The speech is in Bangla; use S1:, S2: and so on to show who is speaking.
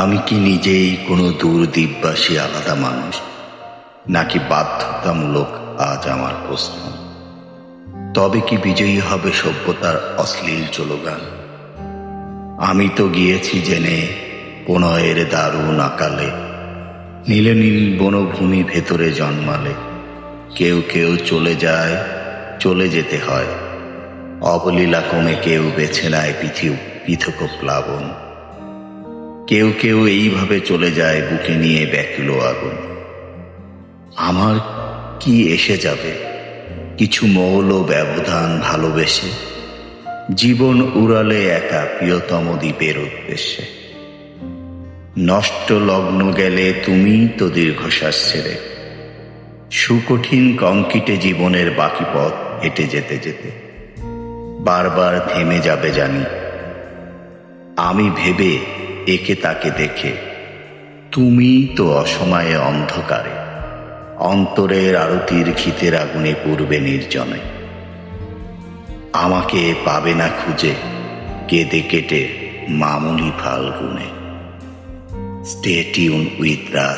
S1: আমি কি নিজেই কোনো দূরদ্বীপবাসী আলাদা মানুষ, নাকি বাধ্যতামূলক আজ আমার প্রশ্ন? তবে কি বিজয়ী হবে সভ্যতার অশ্লীল চলগান? আমি তো গিয়েছি জেনে প্রণয়ের দারুণ আকালে, নীলে নীল বনভূমি ভেতরে জন্মালে। কেউ কেউ চলে যায়, চলে যেতে হয়। অবলীলা কমে কেউ বেছে নেয় পৃথক প্লাবন। কেউ কেউ এইভাবে চলে যায় বুকে নিয়ে ব্যাকুল আগুন। আমার কি এসে যাবে কিছু মৌল ব্যবধান ভালোবেসে, জীবন উড়ালে একা প্রিয়তম দ্বীপের উদ্দেশ্যে। নষ্ট লগ্ন গেলে তুমি তো দীর্ঘশ্বাস ছেড়ে, সুকঠিন কংক্রিটে জীবনের বাকি পথ হেঁটে যেতে যেতে বারবার থেমে যাবে জানি। আমি ভেবে একে তাকে দেখে, তুমি তো অসময়ে অন্ধকারে, অন্তরের আরতির ঘিতের আগুনে পূর্বে নির্জনে। আমাকে পাবে না খুঁজে কেঁদে কেটে মামুলি ফাল্গুনে। Stay tune with Raj